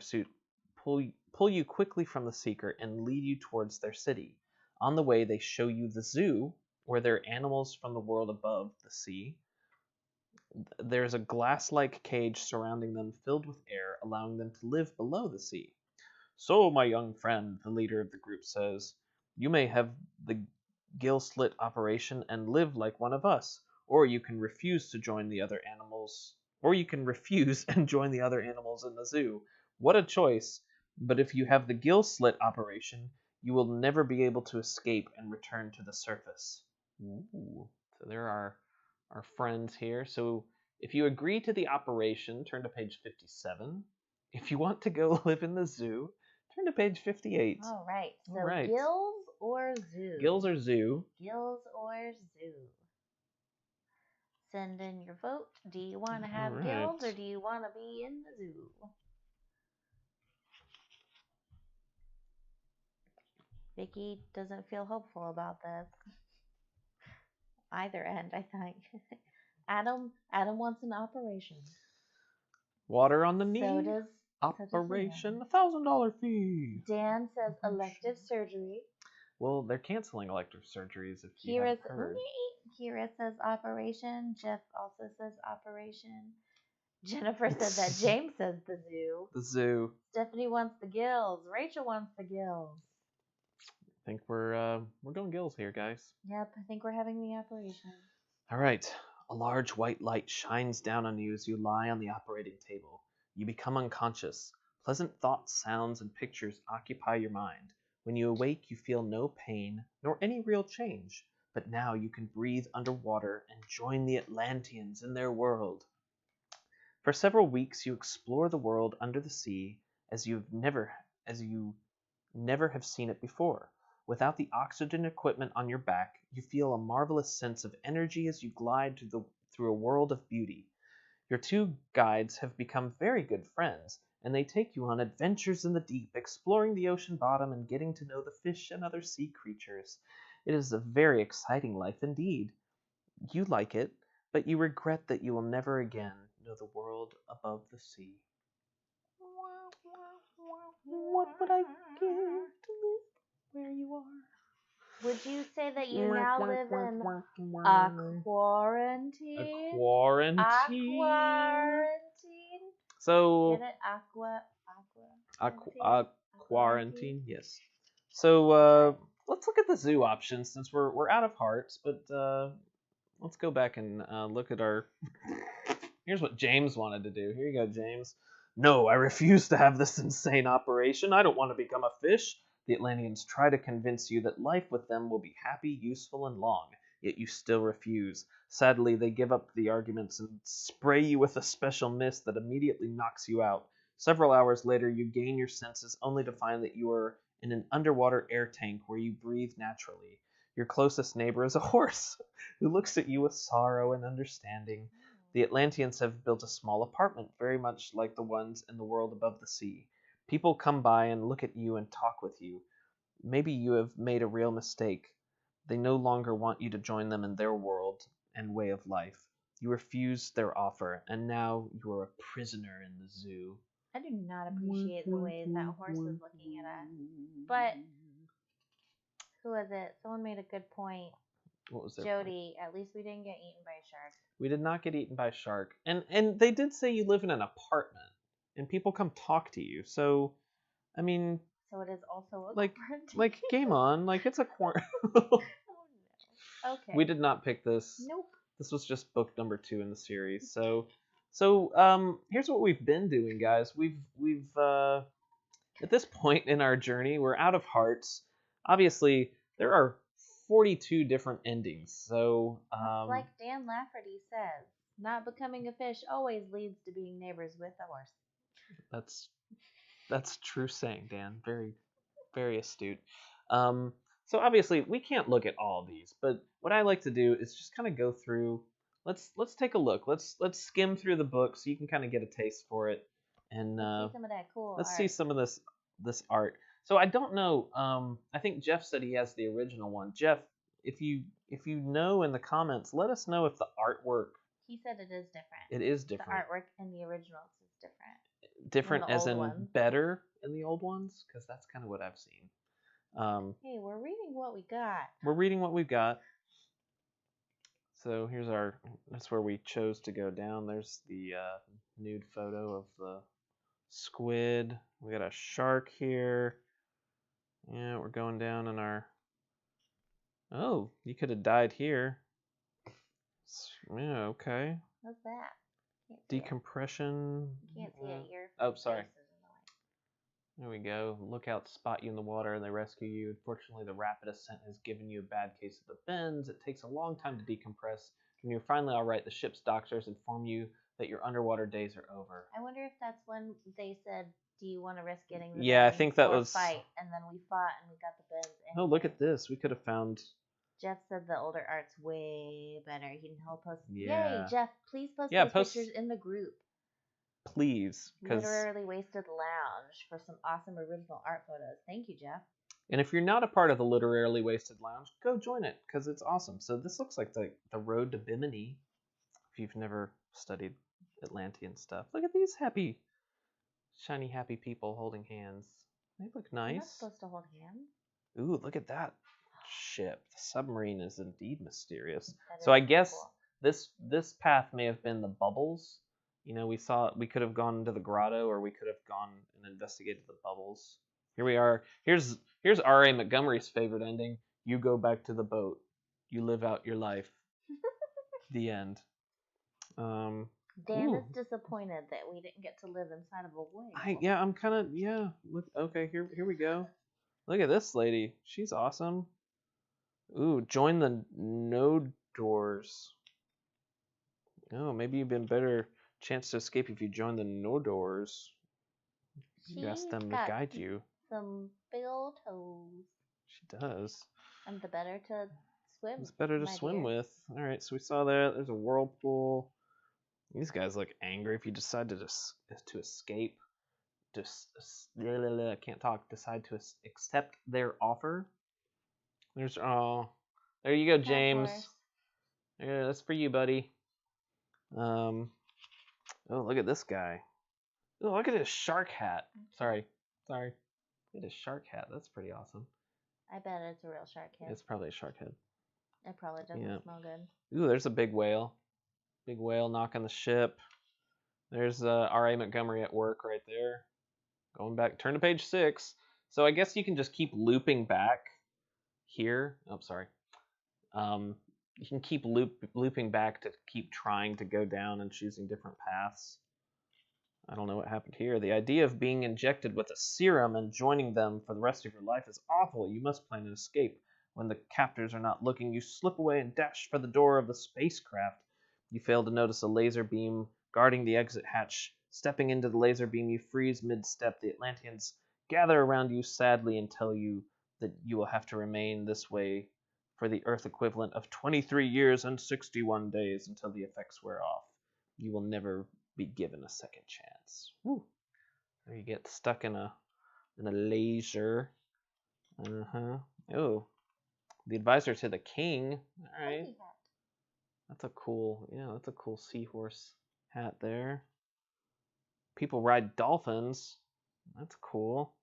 Speaker 2: suit, pull you quickly from the Seeker, and lead you towards their city. On the way, they show you the zoo, where there are animals from the world above the sea. There's a glass-like cage surrounding them, filled with air, allowing them to live below the sea. So, my young friend, the leader of the group says, you may have the gill slit operation and live like one of us, or you can refuse to join the other animals, and join the other animals in the zoo. What a choice! But if you have the gill slit operation, you will never be able to escape and return to the surface. Ooh. So there are our friends here. So if you agree to the operation, turn to page 57. If you want to go live in the zoo, turn to page 58.
Speaker 3: All right. So
Speaker 2: All right.
Speaker 3: gills or zoo?
Speaker 2: Gills or zoo?
Speaker 3: Gills or zoo? Send in your vote. Do you want to have gills or do you want to be in the zoo? Vicky doesn't feel hopeful about this. Either end, I think. Adam wants an operation.
Speaker 2: Water on the knee.
Speaker 3: So does
Speaker 2: Operation, $1,000 fee.
Speaker 3: Dan says elective surgery.
Speaker 2: Well, they're canceling elective surgeries if you
Speaker 3: Kira,
Speaker 2: haven't heard.
Speaker 3: Kira says operation. Jeff also says operation. Jennifer said that. James says the zoo.
Speaker 2: The zoo.
Speaker 3: Stephanie wants the gills. Rachel wants the gills.
Speaker 2: I think we're going gills here, guys.
Speaker 3: Yep, I think we're having the operation.
Speaker 2: All right. A large white light shines down on you as you lie on the operating table. You become unconscious. Pleasant thoughts, sounds, and pictures occupy your mind. When you awake, you feel no pain, nor any real change. But now you can breathe underwater and join the Atlanteans in their world. For several weeks, you explore the world under the sea as you never have seen it before. Without the oxygen equipment on your back, you feel a marvelous sense of energy as you glide through a world of beauty. Your two guides have become very good friends, and they take you on adventures in the deep, exploring the ocean bottom and getting to know the fish and other sea creatures. It is a very exciting life indeed. You like it, but you regret that you will never again know the world above the sea. What would I give to live where you are?
Speaker 3: Would you say that you now live in a quarantine?
Speaker 2: A quarantine?
Speaker 3: A quarantine?
Speaker 2: So...
Speaker 3: Get it?
Speaker 2: Quarantine, yes. So, let's look at the zoo options since we're out of hearts, but let's go back and look at our... Here's what James wanted to do. Here you go, James. No, I refuse to have this insane operation. I don't want to become a fish. The Atlanteans try to convince you that life with them will be happy, useful, and long, yet you still refuse. Sadly, they give up the arguments and spray you with a special mist that immediately knocks you out. Several hours later, you gain your senses only to find that you are in an underwater air tank where you breathe naturally. Your closest neighbor is a horse, who looks at you with sorrow and understanding. The Atlanteans have built a small apartment, very much like the ones in the world above the sea. People come by and look at you and talk with you. Maybe you have made a real mistake. They no longer want you to join them in their world and way of life. You refuse their offer, and now you are a prisoner in the zoo.
Speaker 3: I do not appreciate the way that horse is looking at us. But who was it? Someone made a good point.
Speaker 2: What was their
Speaker 3: Jody, at least we didn't get eaten by a shark.
Speaker 2: We did not get eaten by a shark. And they did say you live in an apartment, and people come talk to you. So, I mean...
Speaker 3: So it is also a quarantine.
Speaker 2: Like, game on. Like, it's a quarantine.
Speaker 3: Oh, no. Okay.
Speaker 2: We did not pick this.
Speaker 3: Nope.
Speaker 2: This was just book number 2 in the series. So here's what we've been doing, guys. We've at this point in our journey, we're out of hearts. Obviously, there are 42 different endings. So
Speaker 3: like Dan Lafferty says, not becoming a fish always leads to being neighbors with a horse.
Speaker 2: That's true saying, Dan. Very, very astute. So obviously we can't look at all of these, but what I like to do is just kind of go through. Let's take a look. Let's skim through the book so you can kind of get a taste for it, and
Speaker 3: let's see some of that cool
Speaker 2: let's
Speaker 3: art.
Speaker 2: see some of this art. So I don't know. I think Jeff said he has the original one. Jeff, if you know in the comments, let us know if the artwork.
Speaker 3: He said it is different.
Speaker 2: It is different.
Speaker 3: The artwork in the originals is different.
Speaker 2: Different as in
Speaker 3: ones.
Speaker 2: better in the old ones, because that's kind of what I've seen.
Speaker 3: Hey, we're reading what we got.
Speaker 2: We're reading what we've got. So that's where we chose to go down. There's the nude photo of the squid. We got a shark here. Yeah, we're going down in our... Oh, you could have died here. Yeah, okay.
Speaker 3: What's that?
Speaker 2: Decompression.
Speaker 3: Can't see it. Your
Speaker 2: Oh, sorry.
Speaker 3: face is in the way.
Speaker 2: There we go. Lookouts spot you in the water and they rescue you. Unfortunately, the rapid ascent has given you a bad case of the bends. It takes a long time to decompress. When you're finally all right, the ship's doctors inform you that your underwater days are over.
Speaker 3: I wonder if that's when they said, "Do you want to risk getting the
Speaker 2: Yeah, I
Speaker 3: bends
Speaker 2: think that
Speaker 3: or
Speaker 2: was
Speaker 3: fight?" And then we fought and we got the bends.
Speaker 2: Oh, look at this. We could have found.
Speaker 3: Jeff said the older art's way better. He can help us.
Speaker 2: Yeah.
Speaker 3: Yay, Jeff! Please post
Speaker 2: Yeah,
Speaker 3: those pictures in the group.
Speaker 2: Please, because.
Speaker 3: Literally Wasted Lounge for some awesome original art photos. Thank you, Jeff.
Speaker 2: And if you're not a part of the Literarily Wasted Lounge, go join it because it's awesome. So this looks like the road to Bimini. If you've never studied Atlantean stuff, look at these happy, shiny, happy people holding hands. They look nice.
Speaker 3: You're not supposed to hold hands.
Speaker 2: Ooh, look at that ship. The submarine is indeed mysterious.
Speaker 3: That
Speaker 2: So
Speaker 3: is
Speaker 2: I guess
Speaker 3: cool.
Speaker 2: this path may have been the bubbles. You know, we could have gone into the grotto, or we could have gone and investigated the bubbles. Here we are. Here's R.A. Montgomery's favorite ending. You go back to the boat. You live out your life. The end.
Speaker 3: Dan
Speaker 2: ooh.
Speaker 3: is disappointed that we didn't get to live inside of a whale.
Speaker 2: I'm kind of Look, okay, here we go. Look at this lady. She's awesome. Ooh, join the node doors. Oh, maybe you've been better chance to escape if you join the nodors. You ask them to guide you.
Speaker 3: Some big old toes.
Speaker 2: She does.
Speaker 3: And the better to swim.
Speaker 2: It's better to swim with. All right, so we saw that. There's a whirlpool. These guys look angry. If you decide to escape, I can't talk. Decide to accept their offer. There you go, James. Yeah, that's for you, buddy. Oh, look at this guy. Oh, look at his shark hat. Sorry. Look at his shark hat. That's pretty awesome.
Speaker 3: I bet it's a real shark head.
Speaker 2: It's probably a shark head.
Speaker 3: It probably doesn't smell good.
Speaker 2: Ooh, there's a big whale. Big whale knocking the ship. There's R.A. Montgomery at work right there. Going back. Turn to page 6. So I guess you can just keep looping back here. Oh, sorry. You can keep looping back to keep trying to go down and choosing different paths. I don't know what happened here. The idea of being injected with a serum and joining them for the rest of your life is awful. You must plan an escape. When the captors are not looking, you slip away and dash for the door of the spacecraft. You fail to notice a laser beam guarding the exit hatch. Stepping into the laser beam, you freeze mid-step. The Atlanteans gather around you sadly and tell you that you will have to remain this way for the Earth equivalent of 23 years and 61 days until the effects wear off. You will never be given a second chance. Woo. Or you get stuck in a laser. Oh, the advisor to the king. All right. That's a cool seahorse hat there. People ride dolphins. That's cool.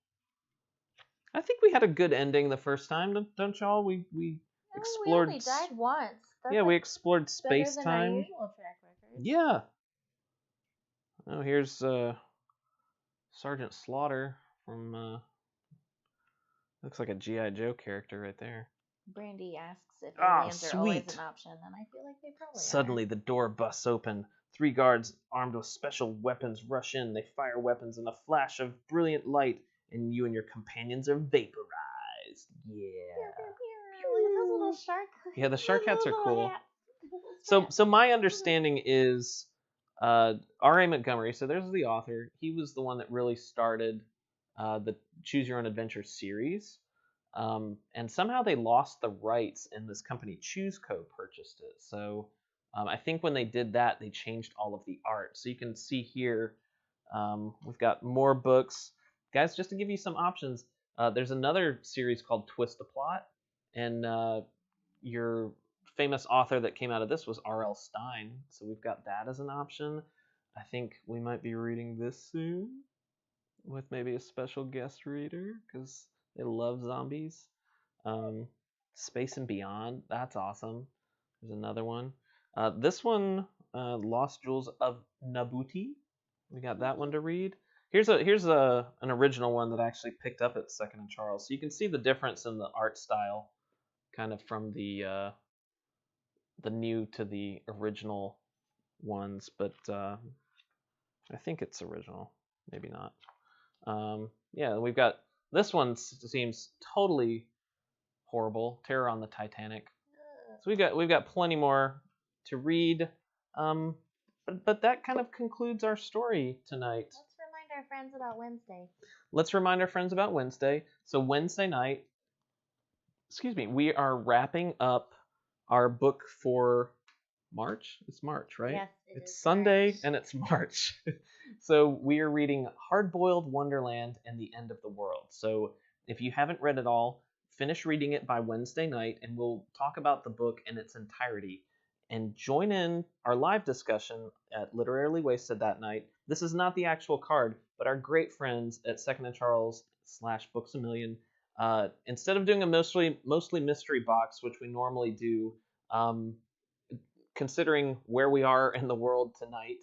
Speaker 2: I think we had a good ending the first time, don't y'all? We explored.
Speaker 3: We only died once.
Speaker 2: That's we explored space time.
Speaker 3: Better than our usual track record.
Speaker 2: Yeah. Oh, here's Sergeant Slaughter from. Looks like a G.I. Joe character right there.
Speaker 3: Brandy asks if aliens are always an option, and I feel like they probably
Speaker 2: Suddenly, the door busts open. 3 guards armed with special weapons rush in. They fire weapons in a flash of brilliant light, and you and your companions are vaporized. Yeah.
Speaker 3: Those little shark.
Speaker 2: Yeah, the shark hats are cool. So my understanding is R.A. Montgomery, so there's the author. He was the one that really started the Choose Your Own Adventure series. And somehow they lost the rights, and this company Choose Co. purchased it. So I think when they did that, they changed all of the art. So you can see here, we've got more books. Guys, just to give you some options, there's another series called Twist the Plot, and your famous author that came out of this was R.L. Stine. So we've got that as an option. I think we might be reading this soon with maybe a special guest reader, because they love zombies. Space and Beyond, that's awesome. There's another one. This one, Lost Jewels of Nabuti. We got that one to read. Here's an original one that I actually picked up at Second and Charles. So you can see the difference in the art style, kind of from the new to the original ones. But I think it's original. Maybe not. Yeah, we've got this one seems totally horrible. Terror on the Titanic. So we've got plenty more to read. But that kind of concludes our story tonight.
Speaker 3: Let's remind our friends about Wednesday.
Speaker 2: Let's remind our friends about Wednesday. So Wednesday night, we are wrapping up our book for March. It's March, right?
Speaker 3: Yes,
Speaker 2: it's Sunday
Speaker 3: March.
Speaker 2: And it's March. So we are reading Hard-Boiled Wonderland and the End of the World. So if you haven't read it all, finish reading it by Wednesday night, and we'll talk about the book in its entirety. And join in our live discussion at Literarily Wasted that night. This is not the actual card, but our great friends at Second and Charles / Books A Million, instead of doing a mostly mystery box, which we normally do, considering where we are in the world tonight,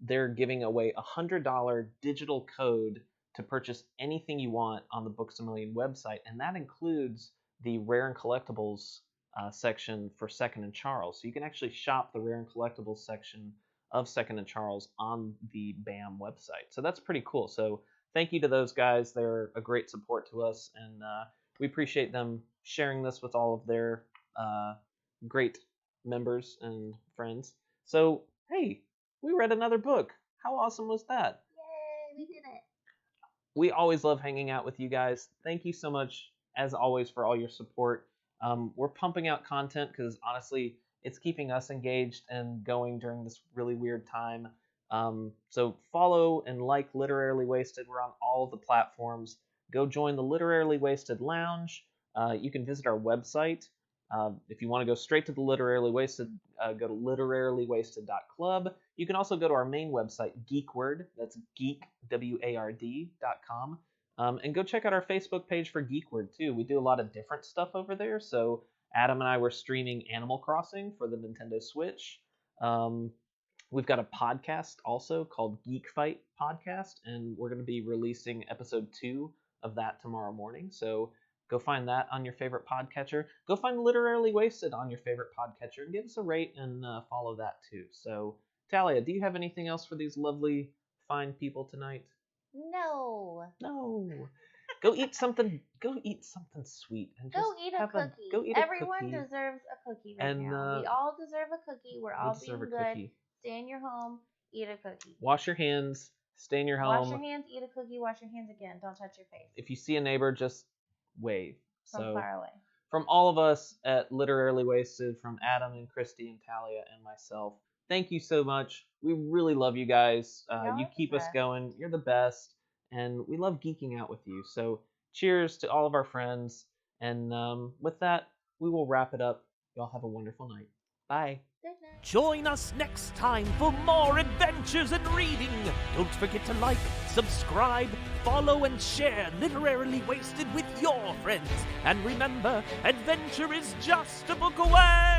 Speaker 2: they're giving away a $100 digital code to purchase anything you want on the Books A Million website, and that includes the Rare and Collectibles section for Second and Charles. So you can actually shop the Rare and Collectibles section of Second and Charles on the BAM website. So that's pretty cool. So thank you to those guys. They're a great support to us, and we appreciate them sharing this with all of their great members and friends. So, hey, we read another book. How awesome was that?
Speaker 3: Yay, we did it.
Speaker 2: We always love hanging out with you guys. Thank you so much, as always, for all your support. We're pumping out content because, honestly, it's keeping us engaged and going during this really weird time. So follow and like Literarily Wasted. We're on all of the platforms. Go join the Literarily Wasted Lounge. You can visit our website. If you want to go straight to the Literarily Wasted, go to literarilywasted.club. You can also go to our main website, Geekward. That's geekward.com. And go check out our Facebook page for Geekward, too. We do a lot of different stuff over there. So Adam and I were streaming Animal Crossing for the Nintendo Switch. We've got a podcast also called Geek Fight Podcast, and we're going to be releasing episode 2 of that tomorrow morning. So go find that on your favorite podcatcher. Go find Literarily Wasted on your favorite podcatcher and give us a rate and follow that too. So, Talia, do you have anything else for these lovely, fine people tonight?
Speaker 3: No.
Speaker 2: Go eat something. Go eat something sweet and just
Speaker 3: Go eat a cookie.
Speaker 2: Go eat
Speaker 3: Everyone
Speaker 2: a cookie.
Speaker 3: deserves a cookie right now. We all deserve a cookie. We're all being good.
Speaker 2: Cookie.
Speaker 3: Stay in your home. Eat a cookie.
Speaker 2: Wash your hands. Stay in your home.
Speaker 3: Wash your hands. Eat a cookie. Wash your hands again. Don't touch your face.
Speaker 2: If you see a neighbor, just wave.
Speaker 3: From far away.
Speaker 2: From all of us at Literarily Wasted, from Adam and Christy and Talia and myself, thank you so much. We really love you guys. You keep us going. You're the best. And we love geeking out with you. So cheers to all of our friends. And with that, we will wrap it up. Y'all have a wonderful night. Bye.
Speaker 3: Good night.
Speaker 1: Join us next time for more adventures and reading. Don't forget to like, subscribe, follow, and share Literarily Wasted with your friends. And remember, adventure is just a book away.